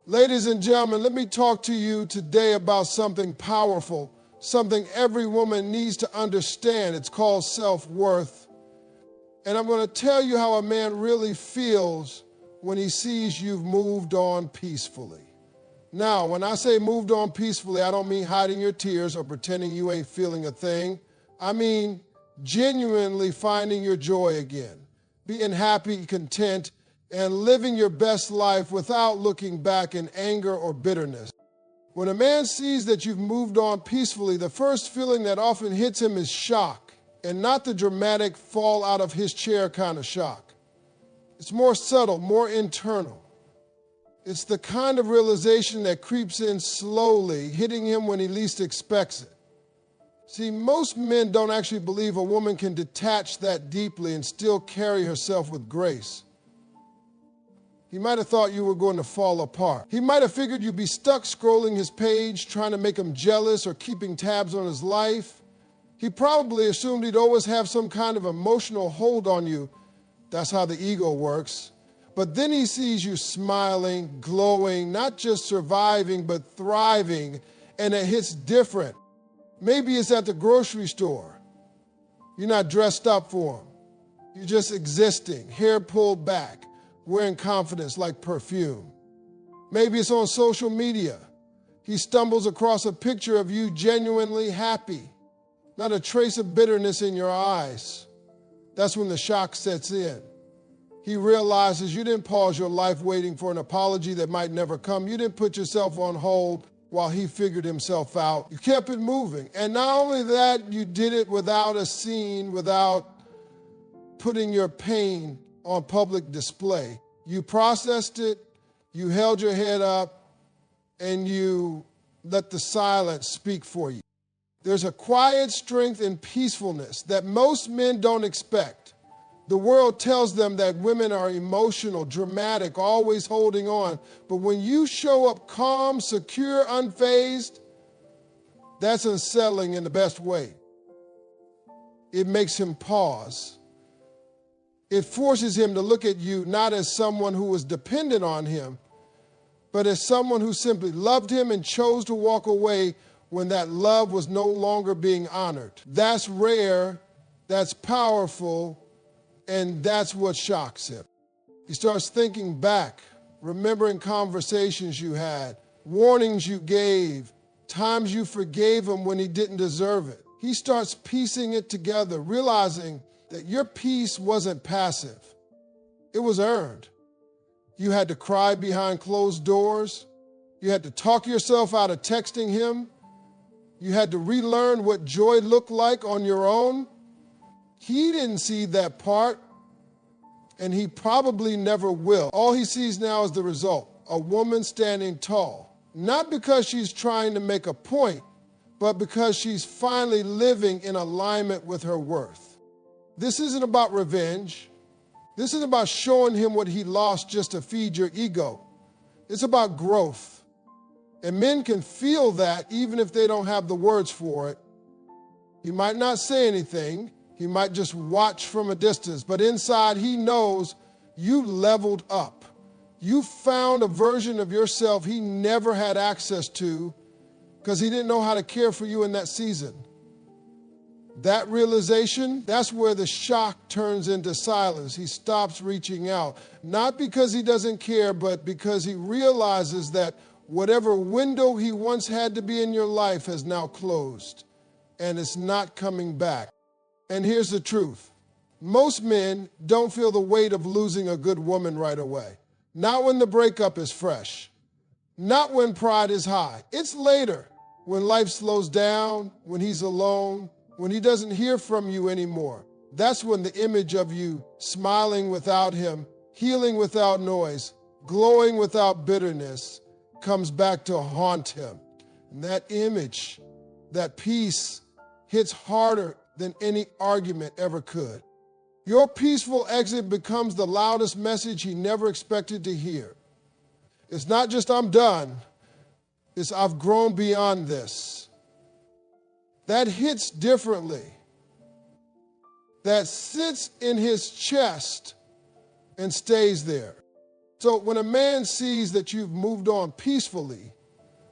Ladies and gentlemen, let me talk to you today about something powerful, something every woman needs to understand. It's called self-worth. And I'm going to tell you how a man really feels when he sees you've moved on peacefully. Now, when I say moved on peacefully, I don't mean hiding your tears or pretending you ain't feeling a thing. I mean genuinely finding your joy again, being happy, content, and living your best life without looking back in anger or bitterness. When a man sees that you've moved on peacefully, the first feeling that often hits him is shock, and not the dramatic fall out of his chair kind of shock. It's more subtle, more internal. It's the kind of realization that creeps in slowly, hitting him when he least expects it. See, most men don't actually believe a woman can detach that deeply and still carry herself with grace. He might have thought you were going to fall apart. He might have figured you'd be stuck scrolling his page, trying to make him jealous or keeping tabs on his life. He probably assumed he'd always have some kind of emotional hold on you. That's how the ego works. But then he sees you smiling, glowing, not just surviving, but thriving, and it hits different. Maybe it's at the grocery store. You're not dressed up for him. You're just existing, hair pulled back, wearing confidence like perfume. Maybe it's on social media. He stumbles across a picture of you genuinely happy, not a trace of bitterness in your eyes. That's when the shock sets in. He realizes you didn't pause your life waiting for an apology that might never come. You didn't put yourself on hold while he figured himself out. You kept it moving. And not only that, you did it without a scene, without putting your pain on public display. You processed it, you held your head up, and you let the silence speak for you. There's a quiet strength and peacefulness that most men don't expect. The world tells them that women are emotional, dramatic, always holding on. But when you show up calm, secure, unfazed, that's unsettling in the best way. It makes him pause. It forces him to look at you not as someone who was dependent on him, but as someone who simply loved him and chose to walk away when that love was no longer being honored. That's rare, that's powerful, and that's what shocks him. He starts thinking back, remembering conversations you had, warnings you gave, times you forgave him when he didn't deserve it. He starts piecing it together, realizing that your peace wasn't passive. It was earned. You had to cry behind closed doors. You had to talk yourself out of texting him. You had to relearn what joy looked like on your own. He didn't see that part, and he probably never will. All he sees now is the result, a woman standing tall, not because she's trying to make a point, but because she's finally living in alignment with her worth. This isn't about revenge. This isn't about showing him what he lost just to feed your ego. It's about growth. And men can feel that even if they don't have the words for it. He might not say anything. He might just watch from a distance, but inside he knows you leveled up. You found a version of yourself he never had access to because he didn't know how to care for you in that season. That realization, that's where the shock turns into silence. He stops reaching out, not because he doesn't care, but because he realizes that whatever window he once had to be in your life has now closed, and it's not coming back. And here's the truth. Most men don't feel the weight of losing a good woman right away. Not when the breakup is fresh. Not when pride is high. It's later, when life slows down, when he's alone, when he doesn't hear from you anymore. That's when the image of you smiling without him, healing without noise, glowing without bitterness, comes back to haunt him. And that image, that peace, hits harder than any argument ever could. Your peaceful exit becomes the loudest message he never expected to hear. It's not just I'm done, it's I've grown beyond this. That hits differently. That sits in his chest and stays there. So when a man sees that you've moved on peacefully,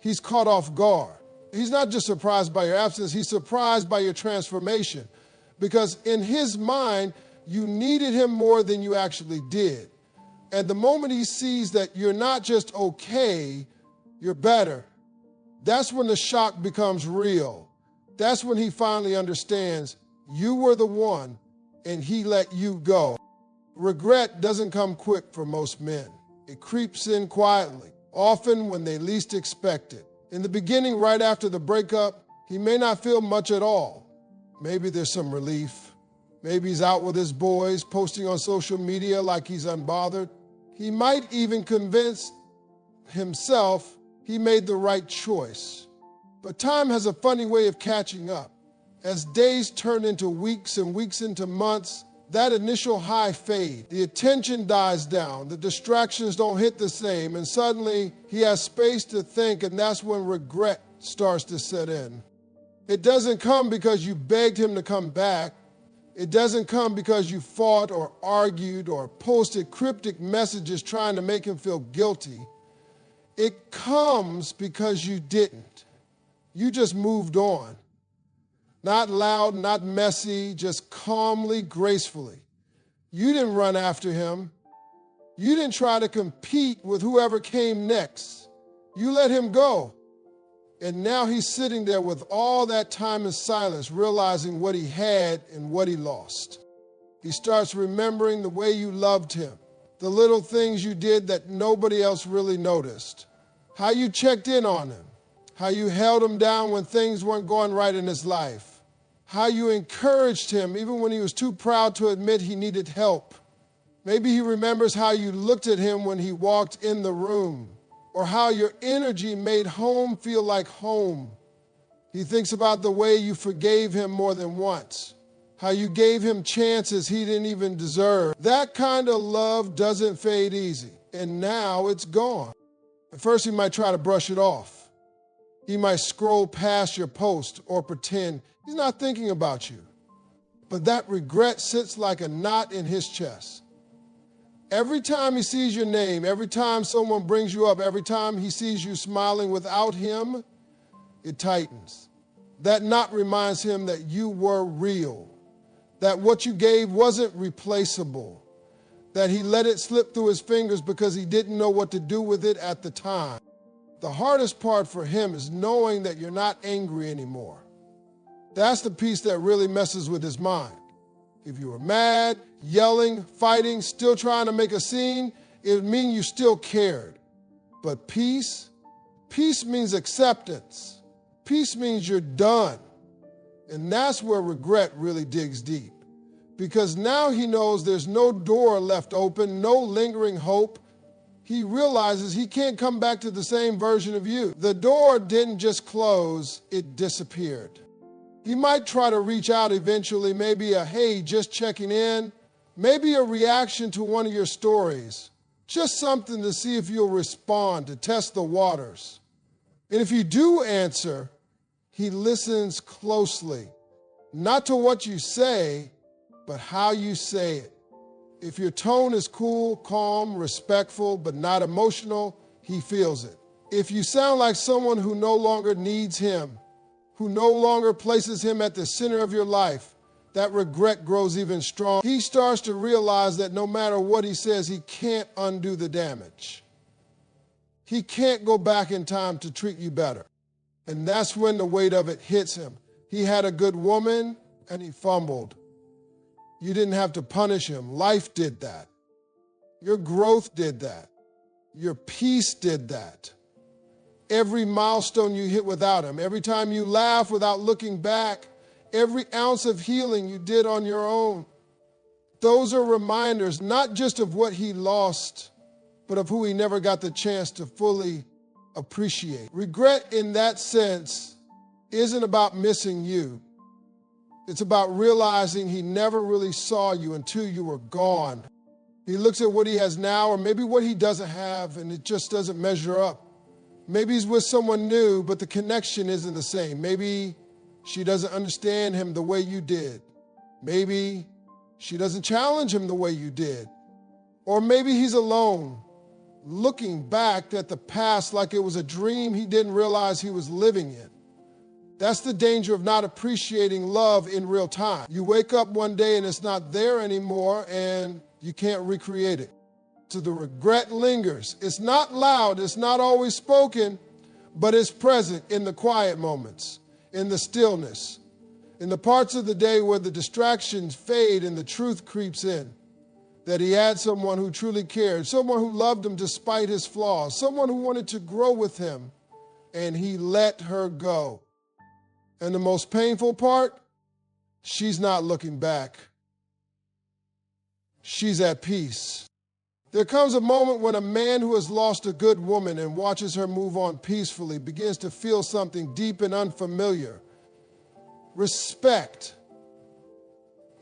he's caught off guard. He's not just surprised by your absence, he's surprised by your transformation. Because in his mind, you needed him more than you actually did. And the moment he sees that you're not just okay, you're better, that's when the shock becomes real. That's when he finally understands you were the one and he let you go. Regret doesn't come quick for most men. It creeps in quietly, often when they least expect it. In the beginning, right after the breakup, he may not feel much at all. Maybe there's some relief. Maybe he's out with his boys, posting on social media like he's unbothered. He might even convince himself he made the right choice. But time has a funny way of catching up. As days turn into weeks and weeks into months, that initial high fades. The attention dies down, the distractions don't hit the same, and suddenly he has space to think, and that's when regret starts to set in. It doesn't come because you begged him to come back. It doesn't come because you fought or argued or posted cryptic messages trying to make him feel guilty. It comes because you didn't. You just moved on. Not loud, not messy, just calmly, gracefully. You didn't run after him. You didn't try to compete with whoever came next. You let him go. And now he's sitting there with all that time in silence, realizing what he had and what he lost. He starts remembering the way you loved him, the little things you did that nobody else really noticed, how you checked in on him, how you held him down when things weren't going right in his life, how you encouraged him even when he was too proud to admit he needed help. Maybe he remembers how you looked at him when he walked in the room, or how your energy made home feel like home. He thinks about the way you forgave him more than once, how you gave him chances he didn't even deserve. That kind of love doesn't fade easy, and now it's gone. At first he might try to brush it off. He might scroll past your post or pretend he's not thinking about you. But that regret sits like a knot in his chest. Every time he sees your name, every time someone brings you up, every time he sees you smiling without him, it tightens. That knot reminds him that you were real, that what you gave wasn't replaceable, that he let it slip through his fingers because he didn't know what to do with it at the time. The hardest part for him is knowing that you're not angry anymore. That's the piece that really messes with his mind. If you were mad, yelling, fighting, still trying to make a scene, it would mean you still cared. But peace means acceptance. Peace means you're done. And that's where regret really digs deep. Because now he knows there's no door left open, no lingering hope. He realizes he can't come back to the same version of you. The door didn't just close, it disappeared. He might try to reach out eventually, maybe a hey, just checking in, maybe a reaction to one of your stories, just something to see if you'll respond, to test the waters. And if you do answer, he listens closely, not to what you say, but how you say it. If your tone is cool, calm, respectful, but not emotional, he feels it. If you sound like someone who no longer needs him, who no longer places him at the center of your life, that regret grows even stronger. He starts to realize that no matter what he says, he can't undo the damage. He can't go back in time to treat you better. And that's when the weight of it hits him. He had a good woman and he fumbled. You didn't have to punish him. Life did that. Your growth did that. Your peace did that. Every milestone you hit without him, every time you laugh without looking back, every ounce of healing you did on your own. Those are reminders not just of what he lost, but of who he never got the chance to fully appreciate. Regret in that sense isn't about missing you. It's about realizing he never really saw you until you were gone. He looks at what he has now, or maybe what he doesn't have, and it just doesn't measure up. Maybe he's with someone new, but the connection isn't the same. Maybe she doesn't understand him the way you did. Maybe she doesn't challenge him the way you did. Or maybe he's alone, looking back at the past like it was a dream he didn't realize he was living in. That's the danger of not appreciating love in real time. You wake up one day and it's not there anymore and you can't recreate it. So the regret lingers. It's not loud, it's not always spoken, but it's present in the quiet moments, in the stillness, in the parts of the day where the distractions fade and the truth creeps in. That he had someone who truly cared, someone who loved him despite his flaws, someone who wanted to grow with him, and he let her go. And the most painful part, she's not looking back. She's at peace. There comes a moment when a man who has lost a good woman and watches her move on peacefully begins to feel something deep and unfamiliar. Respect.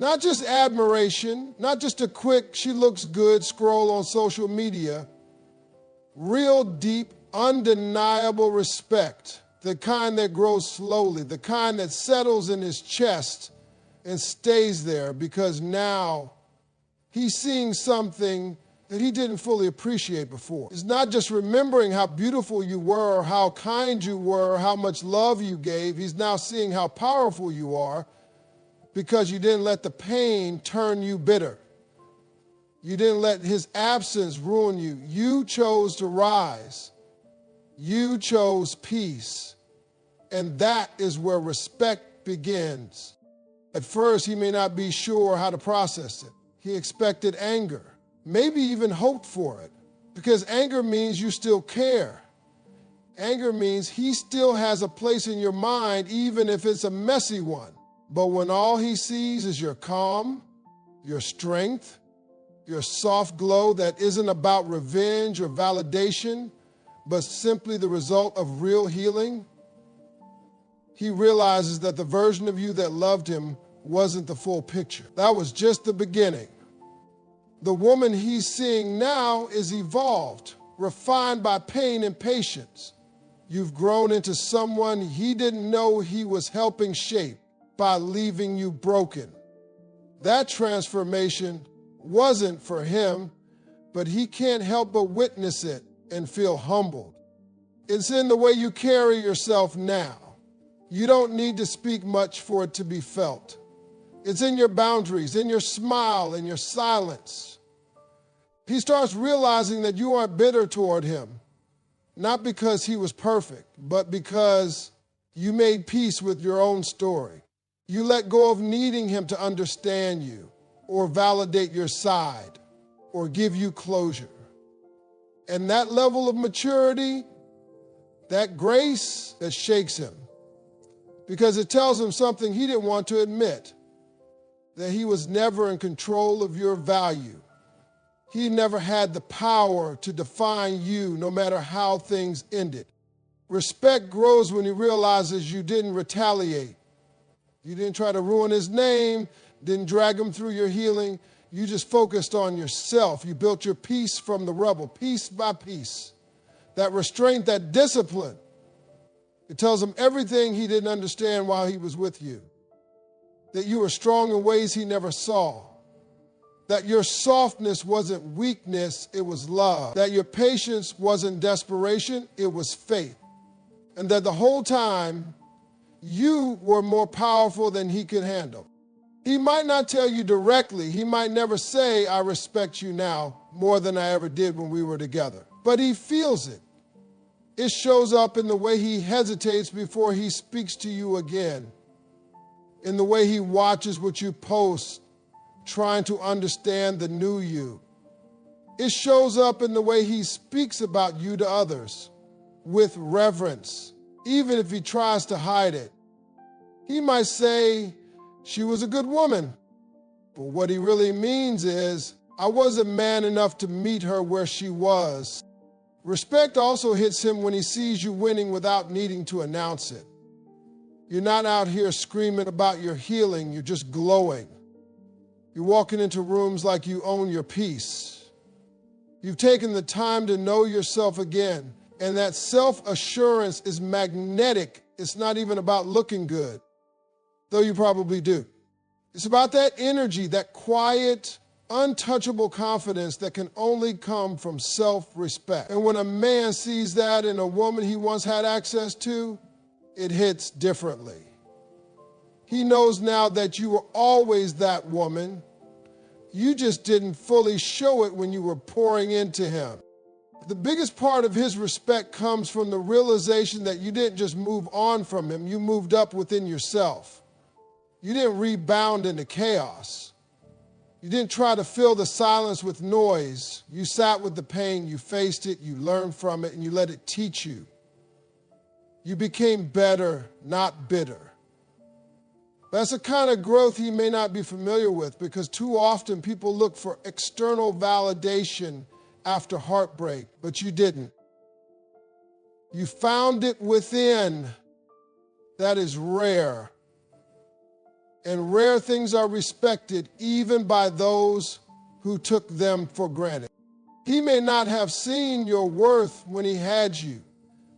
Not just admiration, not just a quick, she looks good scroll on social media. Real deep, undeniable respect. The kind that grows slowly, the kind that settles in his chest and stays there because now he's seeing something that he didn't fully appreciate before. It's not just remembering how beautiful you were or how kind you were or how much love you gave. He's now seeing how powerful you are because you didn't let the pain turn you bitter. You didn't let his absence ruin you. You chose to rise. You chose peace. And that is where respect begins. At first, he may not be sure how to process it. He expected anger, maybe even hoped for it, because anger means you still care. Anger means he still has a place in your mind, even if it's a messy one. But when all he sees is your calm, your strength, your soft glow that isn't about revenge or validation, but simply the result of real healing, he realizes that the version of you that loved him wasn't the full picture. That was just the beginning. The woman he's seeing now is evolved, refined by pain and patience. You've grown into someone he didn't know he was helping shape by leaving you broken. That transformation wasn't for him, but he can't help but witness it and feel humbled. It's in the way you carry yourself now. You don't need to speak much for it to be felt. It's in your boundaries, in your smile, in your silence. He starts realizing that you aren't bitter toward him, not because he was perfect, but because you made peace with your own story. You let go of needing him to understand you or validate your side or give you closure. And that level of maturity, that grace, that shakes him because it tells him something he didn't want to admit, that he was never in control of your value. He never had the power to define you no matter how things ended. Respect grows when he realizes you didn't retaliate. You didn't try to ruin his name, didn't drag him through your healing. You just focused on yourself. You built your peace from the rubble, piece by piece. That restraint, that discipline, it tells him everything he didn't understand while he was with you. That you were strong in ways he never saw. That your softness wasn't weakness, it was love. That your patience wasn't desperation, it was faith. And that the whole time, you were more powerful than he could handle. He might not tell you directly. He might never say, I respect you now more than I ever did when we were together. But he feels it. It shows up in the way he hesitates before he speaks to you again. In the way he watches what you post, trying to understand the new you. It shows up in the way he speaks about you to others with reverence, even if he tries to hide it. He might say, she was a good woman. But what he really means is, I wasn't man enough to meet her where she was. Respect also hits him when he sees you winning without needing to announce it. You're not out here screaming about your healing, you're just glowing. You're walking into rooms like you own your peace. You've taken the time to know yourself again, and that self-assurance is magnetic. It's not even about looking good, though you probably do. It's about that energy, that quiet, untouchable confidence that can only come from self-respect. And when a man sees that in a woman he once had access to, it hits differently. He knows now that you were always that woman. You just didn't fully show it when you were pouring into him. The biggest part of his respect comes from the realization that you didn't just move on from him, you moved up within yourself. You didn't rebound into chaos. You didn't try to fill the silence with noise. You sat with the pain, you faced it, you learned from it, and you let it teach you. You became better, not bitter. That's a kind of growth he may not be familiar with, because too often people look for external validation after heartbreak, but you didn't. You found it within. That is rare. And rare things are respected even by those who took them for granted. He may not have seen your worth when he had you,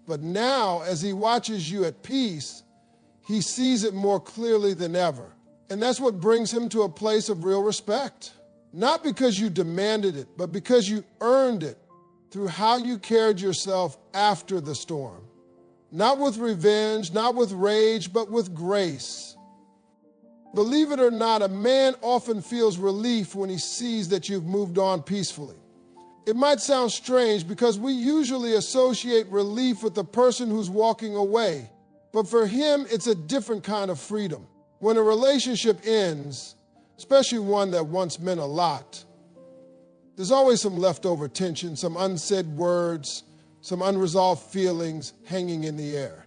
but now as he watches you at peace, he sees it more clearly than ever. And that's what brings him to a place of real respect. Not because you demanded it, but because you earned it through how you carried yourself after the storm. Not with revenge, not with rage, but with grace. Believe it or not, a man often feels relief when he sees that you've moved on peacefully. It might sound strange because we usually associate relief with the person who's walking away. But for him, it's a different kind of freedom. When a relationship ends, especially one that once meant a lot, there's always some leftover tension, some unsaid words, some unresolved feelings hanging in the air.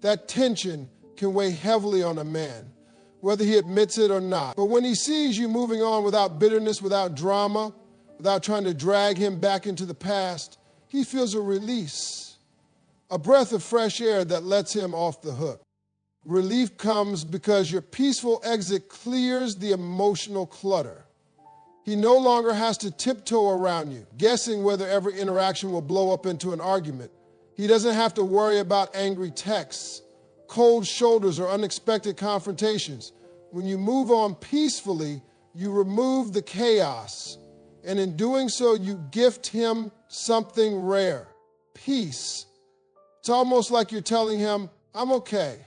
That tension can weigh heavily on a man, whether he admits it or not. But when he sees you moving on without bitterness, without drama, without trying to drag him back into the past, he feels a release, a breath of fresh air that lets him off the hook. Relief comes because your peaceful exit clears the emotional clutter. He no longer has to tiptoe around you, guessing whether every interaction will blow up into an argument. He doesn't have to worry about angry texts, cold shoulders, or unexpected confrontations. When you move on peacefully, you remove the chaos. And in doing so, you gift him something rare, peace. It's almost like you're telling him, I'm okay.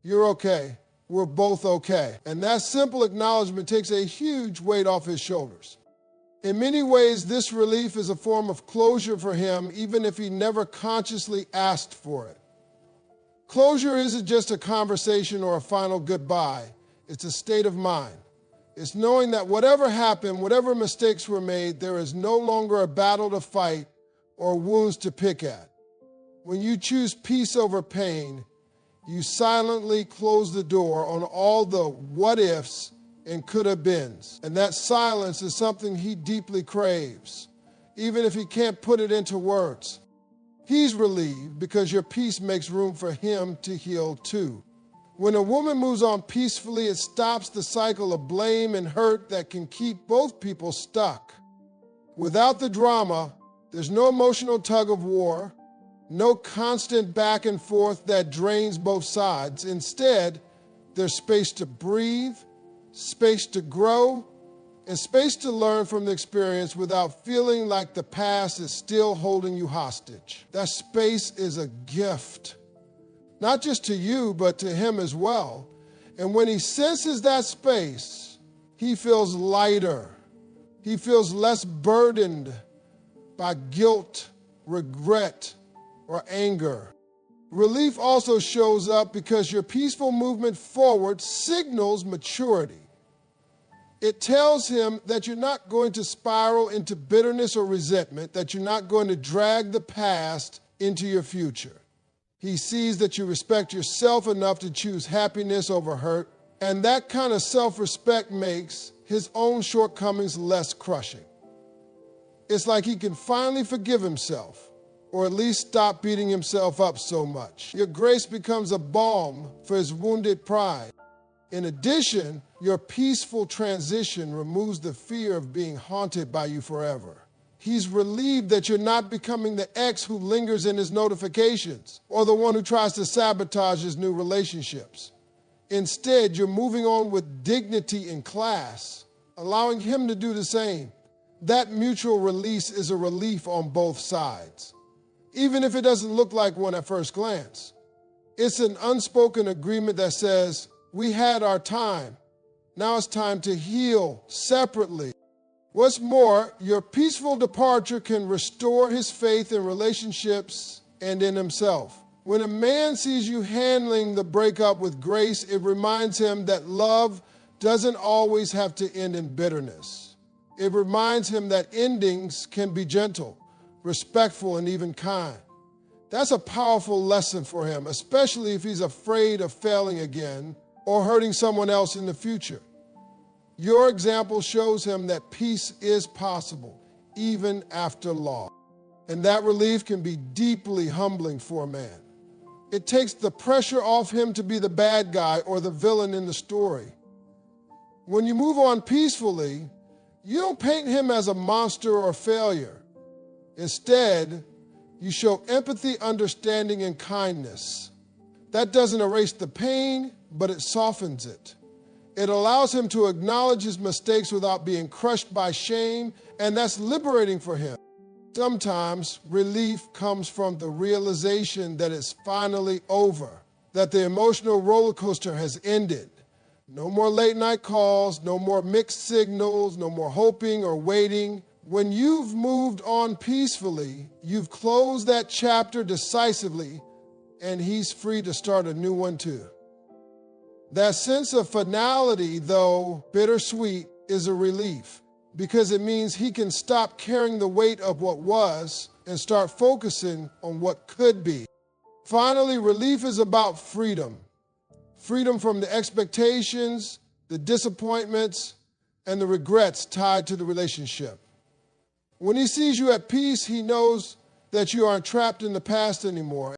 You're okay. We're both okay. And that simple acknowledgement takes a huge weight off his shoulders. In many ways, this relief is a form of closure for him, even if he never consciously asked for it. Closure isn't just a conversation or a final goodbye. It's a state of mind. It's knowing that whatever happened, whatever mistakes were made, there is no longer a battle to fight or wounds to pick at. When you choose peace over pain, you silently close the door on all the what-ifs and could-have-beens. And that silence is something he deeply craves, even if he can't put it into words. He's relieved because your peace makes room for him to heal too. When a woman moves on peacefully, it stops the cycle of blame and hurt that can keep both people stuck. Without the drama, there's no emotional tug of war, no constant back and forth that drains both sides. Instead, there's space to breathe, space to grow, and space to learn from the experience without feeling like the past is still holding you hostage. That space is a gift, not just to you, but to him as well. And when he senses that space, he feels lighter. He feels less burdened by guilt, regret, or anger. Relief also shows up because your peaceful movement forward signals maturity. It tells him that you're not going to spiral into bitterness or resentment, that you're not going to drag the past into your future. He sees that you respect yourself enough to choose happiness over hurt, and that kind of self-respect makes his own shortcomings less crushing. It's like he can finally forgive himself, or at least stop beating himself up so much. Your grace becomes a balm for his wounded pride. In addition, your peaceful transition removes the fear of being haunted by you forever. He's relieved that you're not becoming the ex who lingers in his notifications or the one who tries to sabotage his new relationships. Instead, you're moving on with dignity and class, allowing him to do the same. That mutual release is a relief on both sides, even if it doesn't look like one at first glance. It's an unspoken agreement that says, we had our time. Now it's time to heal separately. What's more, your peaceful departure can restore his faith in relationships and in himself. When a man sees you handling the breakup with grace, it reminds him that love doesn't always have to end in bitterness. It reminds him that endings can be gentle, respectful, and even kind. That's a powerful lesson for him, especially if he's afraid of failing again or hurting someone else in the future. Your example shows him that peace is possible, even after loss. And that relief can be deeply humbling for a man. It takes the pressure off him to be the bad guy or the villain in the story. When you move on peacefully, you don't paint him as a monster or a failure. Instead, you show empathy, understanding, and kindness. That doesn't erase the pain, but it softens it. It allows him to acknowledge his mistakes without being crushed by shame, and that's liberating for him. Sometimes relief comes from the realization that it's finally over, that the emotional roller coaster has ended. No more late night calls, no more mixed signals, no more hoping or waiting. When you've moved on peacefully, you've closed that chapter decisively, and he's free to start a new one too. That sense of finality, though bittersweet, is a relief because it means he can stop carrying the weight of what was and start focusing on what could be. Finally, relief is about freedom. Freedom from the expectations, the disappointments, and the regrets tied to the relationship. When he sees you at peace, he knows that you aren't trapped in the past anymore.